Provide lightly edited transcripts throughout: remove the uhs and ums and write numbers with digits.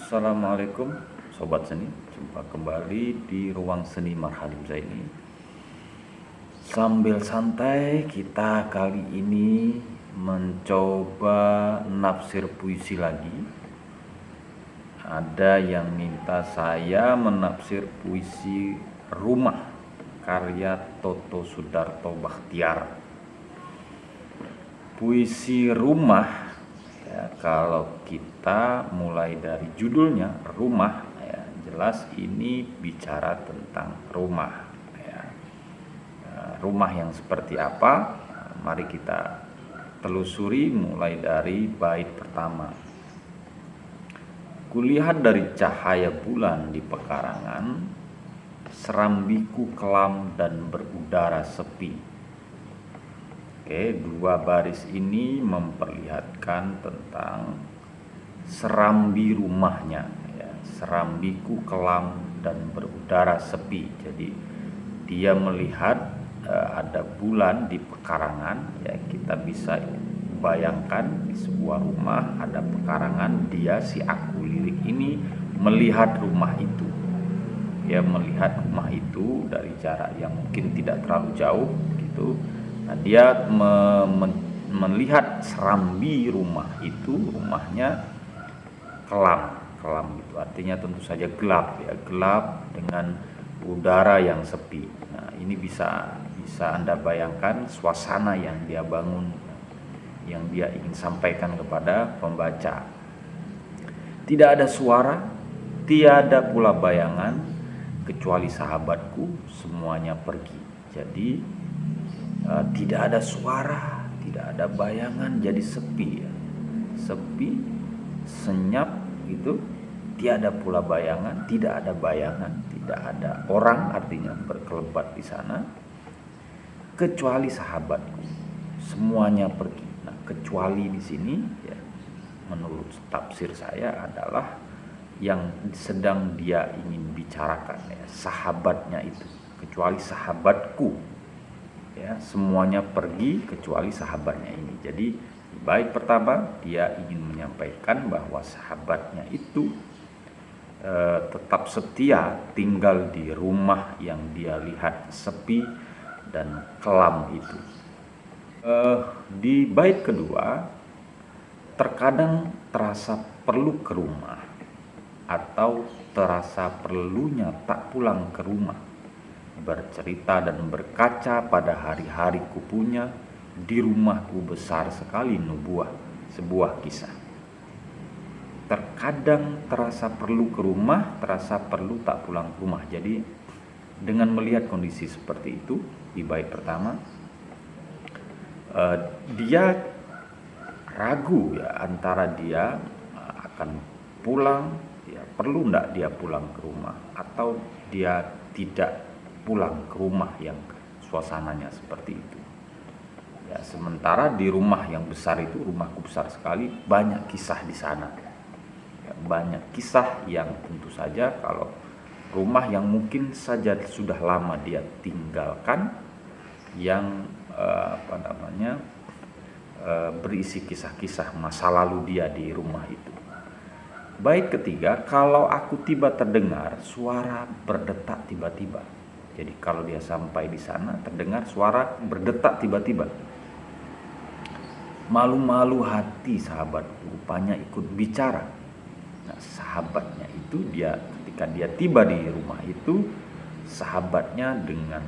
Assalamualaikum Sobat Seni, jumpa kembali di Ruang Seni Marhalim Zaini. Sambil santai, kita kali ini mencoba nafsir puisi lagi. Ada yang minta saya menafsir puisi Rumah karya Toto Sudarto Bachtiar. Puisi Rumah ya, kalau kita mulai dari judulnya rumah ya, jelas ini bicara tentang rumah ya. Rumah yang seperti apa? Mari kita telusuri mulai dari bait pertama. Kulihat dari cahaya bulan di pekarangan, serambiku kelam dan berudara sepi. Oke, dua baris ini memperlihatkan tentang serambi rumahnya ya. Serambiku kelam dan berudara sepi. Jadi dia melihat ada bulan di pekarangan ya, kita bisa bayangkan di sebuah rumah ada pekarangan, dia si aku lirik ini melihat rumah itu. Dia melihat rumah itu dari jarak yang mungkin tidak terlalu jauh gitu. Nah, dia melihat serambi rumah itu, rumahnya kelam itu artinya tentu saja gelap ya, gelap dengan udara yang sepi. Nah, ini bisa Anda bayangkan suasana yang dia bangun, yang dia ingin sampaikan kepada pembaca. Tidak ada suara, tiada pula bayangan, kecuali sahabatku semuanya pergi. Jadi tidak ada suara, tidak ada bayangan, jadi sepi ya. Sepi, senyap gitu. Tiada pula bayangan, tidak ada bayangan, tidak ada orang artinya berkelebat di sana. Kecuali sahabatku, semuanya pergi. Nah, kecuali di sini ya, menurut tafsir saya adalah yang sedang dia ingin bicarakan ya, sahabatnya itu. Kecuali sahabatku. Ya, semuanya pergi kecuali sahabatnya ini. Jadi di bait pertama dia ingin menyampaikan bahwa sahabatnya itu tetap setia tinggal di rumah yang dia lihat sepi dan kelam itu. Di bait kedua, terkadang terasa perlu ke rumah atau terasa perlunya tak pulang ke rumah, bercerita dan berkaca pada hari-hari kupunya di rumahku besar sekali nubuah, sebuah kisah. Terkadang terasa perlu ke rumah, terasa perlu tak pulang ke rumah. Jadi dengan melihat kondisi seperti itu di bait pertama, dia ragu ya antara dia akan pulang, ya perlu enggak dia pulang ke rumah, atau dia tidak pulang ke rumah yang suasananya seperti itu. Ya, sementara di rumah yang besar itu, rumahku besar sekali, banyak kisah di sana. Ya, banyak kisah yang tentu saja kalau rumah yang mungkin saja sudah lama dia tinggalkan, yang berisi kisah-kisah masa lalu dia di rumah itu. Bait ketiga, kalau aku tiba terdengar suara berdetak tiba-tiba. Jadi kalau dia sampai di sana terdengar suara berdetak tiba-tiba. Malu-malu hati sahabatku rupanya ikut bicara. Nah, sahabatnya itu dia ketika dia tiba di rumah itu, sahabatnya dengan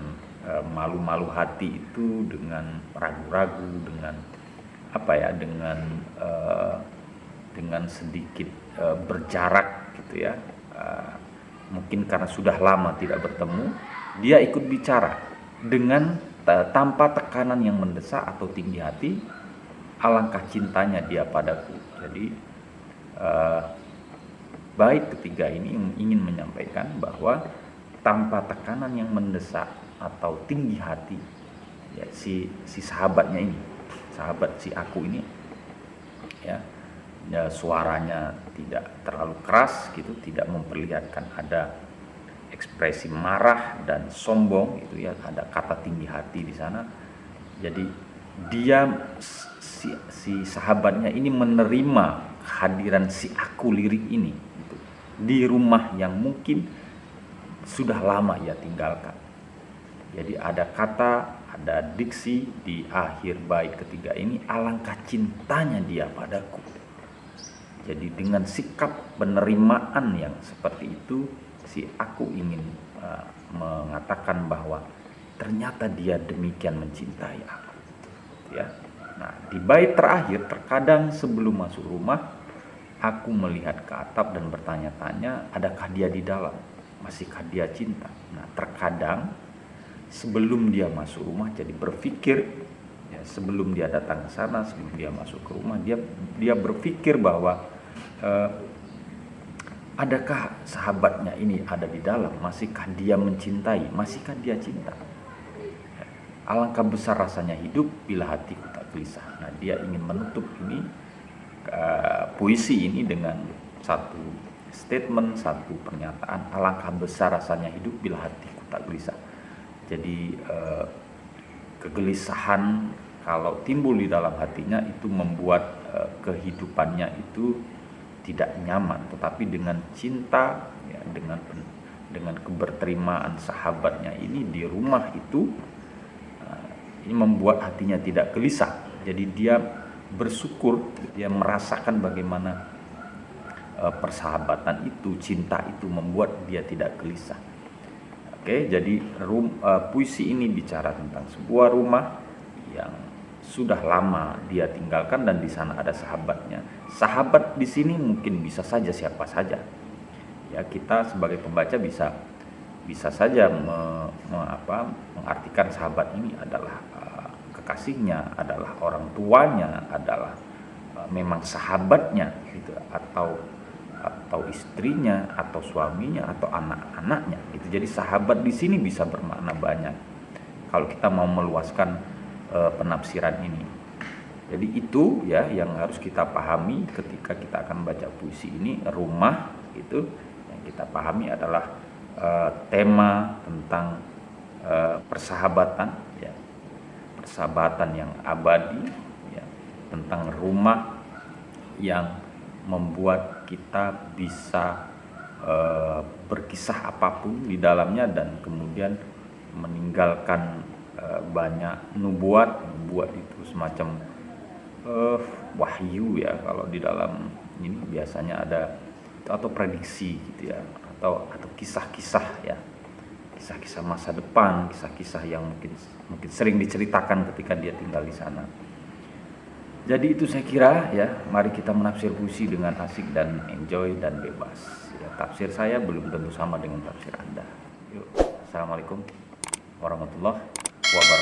malu-malu hati itu, dengan ragu-ragu, dengan dengan sedikit berjarak gitu ya. Mungkin karena sudah lama tidak bertemu, dia ikut bicara dengan tanpa tekanan yang mendesak atau tinggi hati. Alangkah cintanya dia padaku. Jadi bait ketiga ini ingin menyampaikan bahwa tanpa tekanan yang mendesak atau tinggi hati ya, si sahabatnya ini, sahabat si aku ini ya, suaranya tidak terlalu keras gitu, tidak memperlihatkan ada ekspresi marah dan sombong itu ya, ada kata tinggi hati di sana. Jadi dia si sahabatnya ini menerima kehadiran si aku lirik ini gitu. di rumah yang mungkin sudah lama ia tinggalkan. Jadi ada kata, ada diksi di akhir bait ketiga ini, alangkah cintanya dia padaku. Jadi dengan sikap penerimaan yang seperti itu, si aku ingin mengatakan bahwa ternyata dia demikian mencintai aku. Ya. Nah, di bait terakhir, terkadang sebelum masuk rumah, aku melihat ke atap dan bertanya-tanya, adakah dia di dalam? Masihkah dia cinta? Nah, terkadang sebelum dia masuk rumah, jadi berpikir, ya, sebelum dia datang ke sana, sebelum dia masuk ke rumah, dia berpikir bahwa adakah sahabatnya ini ada di dalam? Masihkah dia mencintai? Masihkah dia cinta? Alangkah besar rasanya hidup bila hatiku tak gelisah. Nah, dia ingin menutup ini puisi ini dengan satu statement, satu pernyataan. Alangkah besar rasanya hidup bila hatiku tak gelisah. Jadi kegelisahan kalau timbul di dalam hatinya itu membuat kehidupannya itu tidak nyaman. Tetapi dengan cinta, ya, dengan keberterimaan sahabatnya ini di rumah itu, ini membuat hatinya tidak gelisah. Jadi dia bersyukur, dia merasakan bagaimana persahabatan itu, cinta itu membuat dia tidak gelisah. Oke, jadi puisi ini bicara tentang sebuah rumah yang sudah lama dia tinggalkan dan di sana ada sahabatnya. Sahabat di sini mungkin bisa saja siapa saja. Ya, kita sebagai pembaca bisa saja mengartikan sahabat ini adalah kekasihnya, adalah orang tuanya, adalah memang sahabatnya gitu, atau istrinya, atau suaminya, atau anak-anaknya gitu. Jadi sahabat di sini bisa bermakna banyak kalau kita mau meluaskan penafsiran ini. Jadi itu ya yang harus kita pahami ketika kita akan baca puisi ini. Rumah itu yang kita pahami adalah tema tentang persahabatan, ya, persahabatan yang abadi, ya, tentang rumah yang membuat kita bisa berkisah apapun di dalamnya dan kemudian meninggalkan banyak nubuat itu semacam wahyu, ya, kalau di dalam ini biasanya ada atau prediksi gitu ya, atau kisah-kisah, ya, kisah-kisah masa depan, kisah-kisah yang mungkin sering diceritakan ketika dia tinggal di sana. Jadi itu saya kira, ya, mari kita menafsir puisi dengan asik dan enjoy dan bebas. Ya, tafsir saya belum tentu sama dengan tafsir Anda. Yuk, assalamualaikum warahmatullahi wabarakatuh.